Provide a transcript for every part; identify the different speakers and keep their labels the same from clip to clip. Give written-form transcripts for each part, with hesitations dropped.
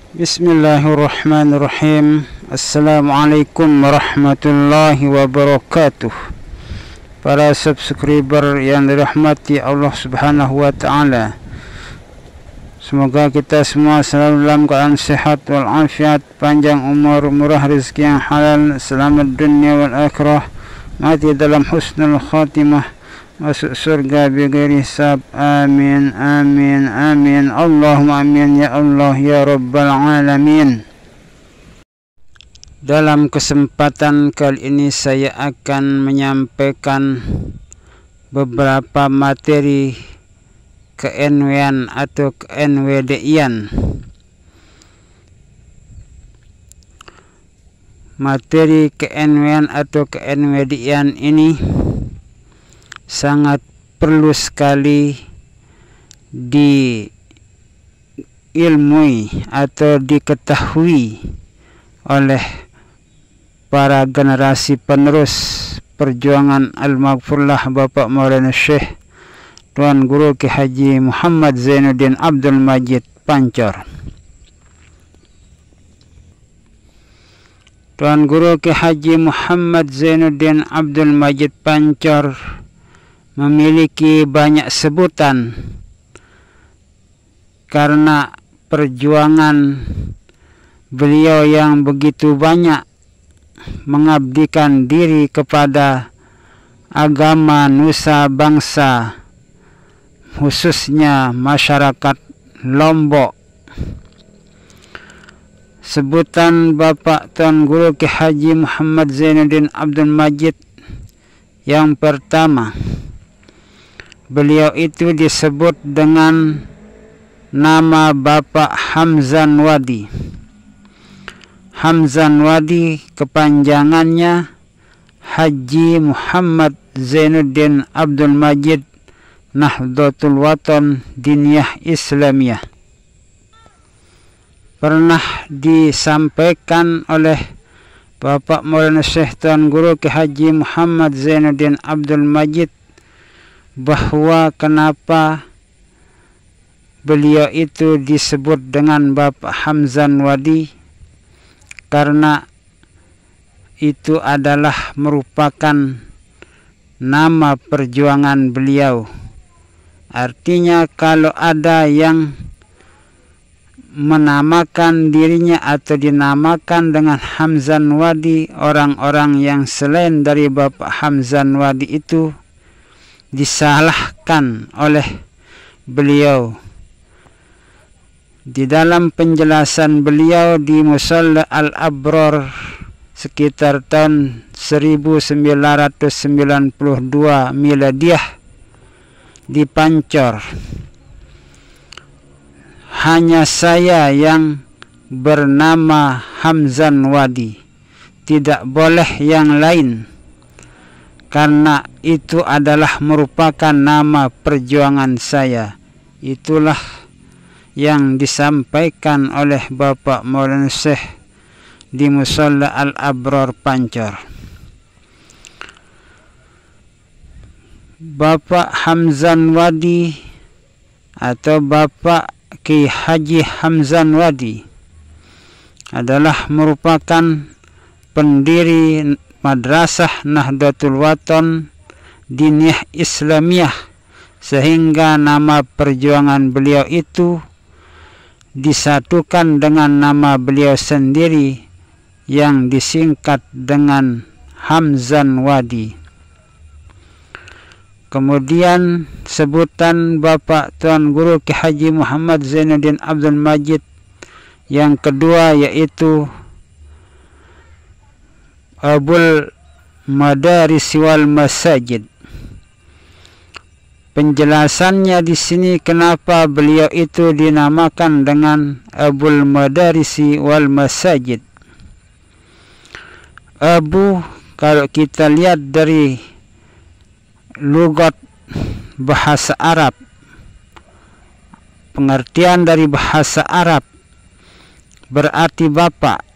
Speaker 1: Bismillahirrahmanirrahim. Assalamualaikum warahmatullahi wabarakatuh. Para subscriber yang dirahmati Allah Subhanahu wa taala, semoga kita semua selalu dalam keadaan sehat walafiat, panjang umur, murah rezeki yang halal, selamat dunia wal akhirah, mati dalam husnul khatimah, masuk surga bighairi hisab. Amin amin amin. Allahumma amin ya Allah ya rabbal alamin. Dalam kesempatan kali ini saya akan menyampaikan beberapa materi ke-NW-an atau ke-NWDI-an. Materi ke-NW-an atau ke-NWDI-an ini sangat perlu sekali diilmui atau diketahui oleh para generasi penerus perjuangan Al-Maghfurlah Bapak Maulana Syekh Tuan Guru Ki Haji Muhammad Zainuddin Abdul Majid Pancor. Tuan Guru Ki Haji Muhammad Zainuddin Abdul Majid Pancor memiliki banyak sebutan karena perjuangan beliau yang begitu banyak mengabdikan diri kepada agama nusa bangsa, khususnya masyarakat Lombok. Sebutan Bapak Tuan Guru Ki Haji Muhammad Zainuddin Abdul Majid yang pertama, beliau itu disebut dengan nama Bapak Hamzan Wadi. Hamzan Wadi kepanjangannya Haji Muhammad Zainuddin Abdul Majid Nahdlatul Watan Diniyah Islamiyah. Pernah disampaikan oleh Bapak Maulana Syekh Tuan Guru Ki Haji Muhammad Zainuddin Abdul Majid bahwa kenapa beliau itu disebut dengan Bapak Hamzan Wadi, karena itu adalah merupakan nama perjuangan beliau. Artinya kalau ada yang menamakan dirinya atau dinamakan dengan Hamzan Wadi, orang-orang yang selain dari Bapak Hamzan Wadi itu disalahkan oleh beliau. Di dalam penjelasan beliau di Musalla Al-Abrar sekitar tahun 1992 Miladiah di Pancor, hanya saya yang bernama Hamzan Wadi, tidak boleh yang lain, karena itu adalah merupakan nama perjuangan saya. Itulah yang disampaikan oleh Bapak Maulana Syekh di Musalla Al-Abrar Pancor. Bapak Hamzan Wadi atau Bapak Ki Haji Hamzan Wadi adalah merupakan pendiri Madrasah Nahdlatul Watan Diniyah Islamiyah, sehingga nama perjuangan beliau itu disatukan dengan nama beliau sendiri yang disingkat dengan Hamzan Wadi. Kemudian sebutan Bapak Tuan Guru Ki Haji Muhammad Zainuddin Abdul Majid yang kedua yaitu Abul Madaris wal Masajid. Penjelasannya di sini kenapa beliau itu dinamakan dengan Abul Madarisi wal Masajid. Abu, kalau kita lihat dari lugat bahasa Arab, pengertian dari bahasa Arab berarti bapak.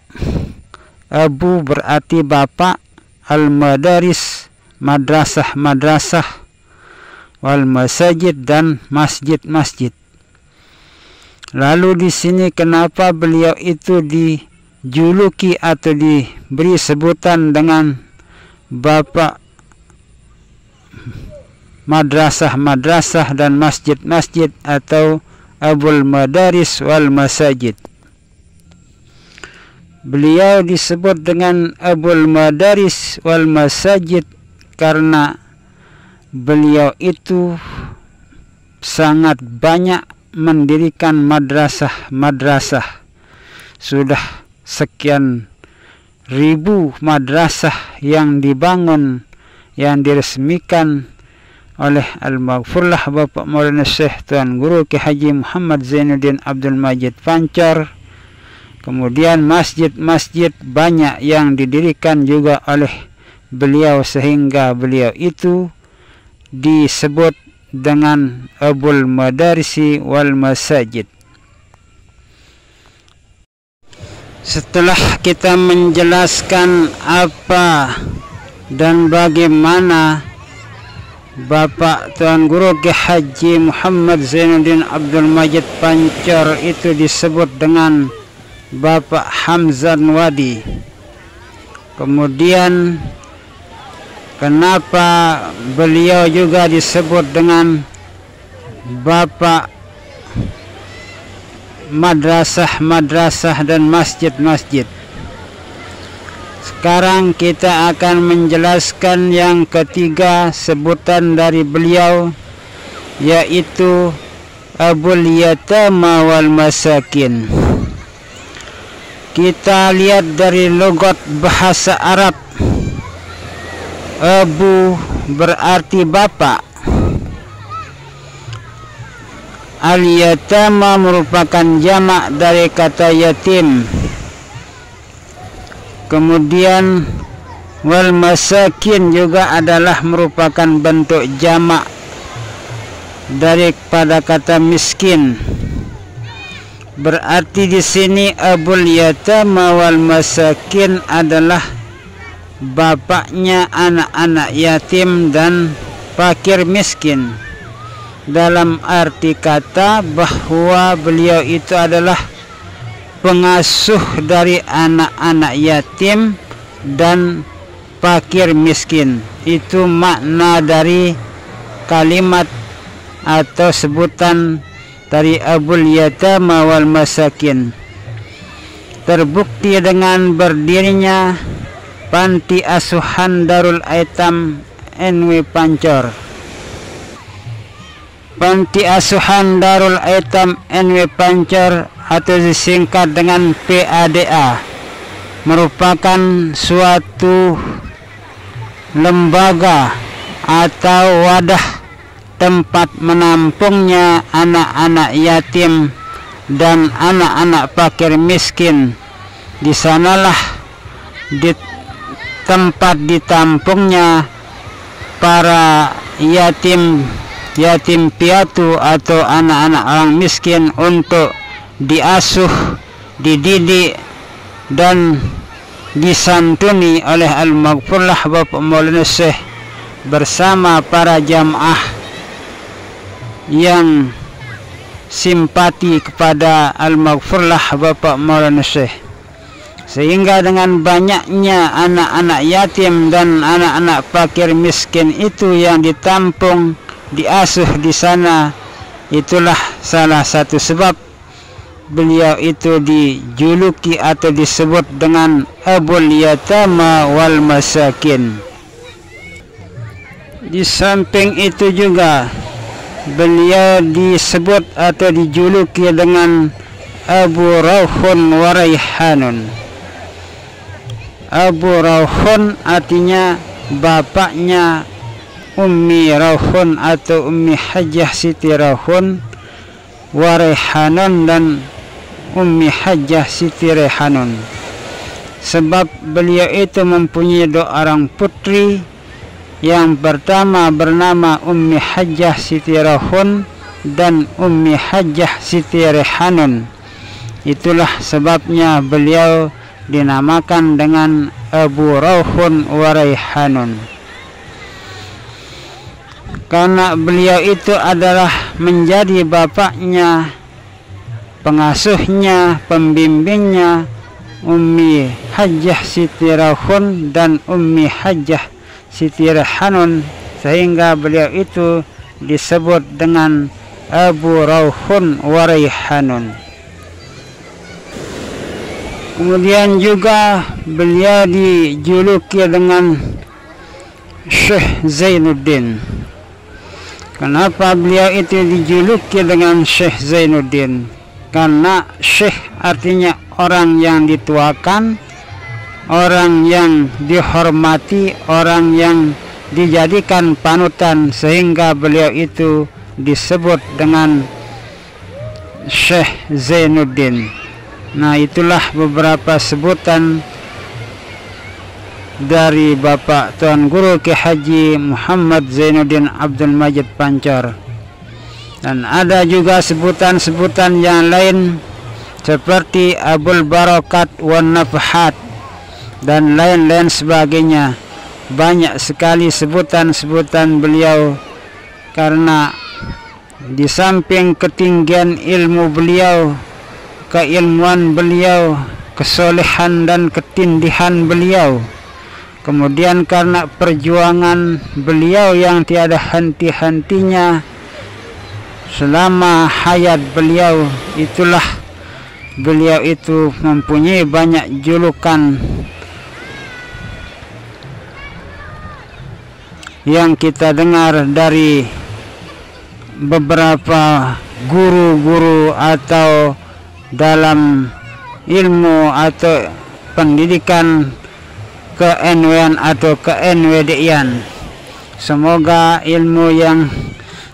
Speaker 1: Abu berarti bapak, al-madaris madrasah, wal masajid dan masjid-masjid. Lalu di sini kenapa beliau itu dijuluki atau diberi sebutan dengan Bapak madrasah-madrasah dan masjid-masjid atau Abul Madaris wal Masajid? Beliau disebut dengan Abul Madaris wal Masajid karena beliau itu sangat banyak mendirikan madrasah-madrasah. Sudah sekian ribu madrasah yang dibangun, yang diresmikan oleh Al-Maghfurlah Bapak Maulana Syekh Tuan Guru Ki Haji Muhammad Zainuddin Abdul Majid Pancar. Kemudian masjid-masjid banyak yang didirikan juga oleh beliau, sehingga beliau itu disebut dengan Abul Madarisi wal Masajid. Setelah kita menjelaskan apa dan bagaimana Bapak Tuan Guru Ki Haji Muhammad Zainuddin Abdul Majid Pancar itu disebut dengan Bapak Hamzan Wadi, kemudian kenapa beliau juga disebut dengan Bapak madrasah-madrasah dan masjid-masjid. Sekarang kita akan menjelaskan yang ketiga sebutan dari beliau, yaitu Abul Yatama wal Masakin. Kita lihat dari logat bahasa Arab. Abu berarti bapak. Al-Yatama merupakan jamak dari kata yatim. Kemudian wal Masakin juga adalah merupakan bentuk jamak daripada kata miskin. Berarti di sini Abul Yatama wal Masakin adalah bapaknya anak-anak yatim dan fakir miskin. Dalam arti kata bahwa beliau itu adalah pengasuh dari anak-anak yatim dan fakir miskin. Itu makna dari kalimat atau sebutan dari Abul Yatama wal Masakin. Terbukti dengan berdirinya Panti Asuhan Darul Aitam NW Pancar. Panti Asuhan Darul Aitam NW Pancar atau disingkat dengan PADA merupakan suatu lembaga atau wadah tempat menampungnya anak-anak yatim dan anak-anak fakir miskin. Di sanalah di tempat ditampungnya para yatim piatu atau anak-anak orang miskin untuk diasuh, dididik dan disantuni oleh Al-Maghfurlah Bapak Maulana Syekh bersama para jamaah yang simpati kepada Al-Maghfurlah Bapak Maulana Syekh. Sehingga dengan banyaknya anak-anak yatim dan anak-anak fakir miskin itu yang ditampung, diasuh di sana, itulah salah satu sebab beliau itu dijuluki atau disebut dengan Abul Yatama wal Masakin. Di samping itu juga beliau disebut atau dijuluki dengan Abu Rauhun wa Raihanun. Abu Rauhun artinya bapaknya Ummi Rauhun atau Ummi Hajjah Siti Rauhun, wa Raihanun dan Ummi Hajjah Siti Raihanun. Sebab beliau itu mempunyai dua orang putri. Yang pertama bernama Ummi Hajjah Siti Rauhun dan Ummi Hajjah Siti Raihanun. Itulah sebabnya beliau dinamakan dengan Abu Rauhun wa Raihanun. Karena beliau itu adalah menjadi bapaknya pengasuhnya, pembimbingnya, Ummi Hajjah Siti Rauhun dan Ummi Hajjah Siti Rehanun, sehingga beliau itu disebut dengan Abu Rauhun wa Raihanun. Kemudian juga beliau dijuluki dengan Syekh Zainuddin. Kenapa beliau itu dijuluki dengan Syekh Zainuddin? Karena Syekh artinya orang yang dituakan, orang yang dihormati, orang yang dijadikan panutan, sehingga beliau itu disebut dengan Syekh Zainuddin. Nah, itulah beberapa sebutan dari Bapak Tuan Guru Ki Haji Muhammad Zainuddin Abdul Majid Pancar. Dan ada juga sebutan-sebutan yang lain seperti Abul Barakat wan Nafhat dan lain-lain sebagainya. Banyak sekali sebutan-sebutan beliau, karena di samping ketinggian ilmu beliau, keilmuan beliau, kesolehan dan ketindihan beliau, kemudian karena perjuangan beliau yang tiada henti-hentinya selama hayat beliau, itulah beliau itu mempunyai banyak julukan yang kita dengar dari beberapa guru-guru atau dalam ilmu atau pendidikan ke-NW-an atau ke-NWD-an. Semoga ilmu yang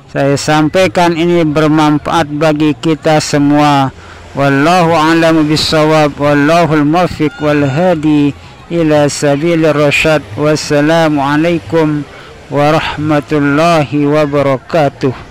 Speaker 1: saya sampaikan ini bermanfaat bagi kita semua. Wallahu a'lamu bissawab, wallahul muwaffiq wal hadi ila sabilir rasyad. Wassalamu alaikum warahmatullahi wabarakatuh.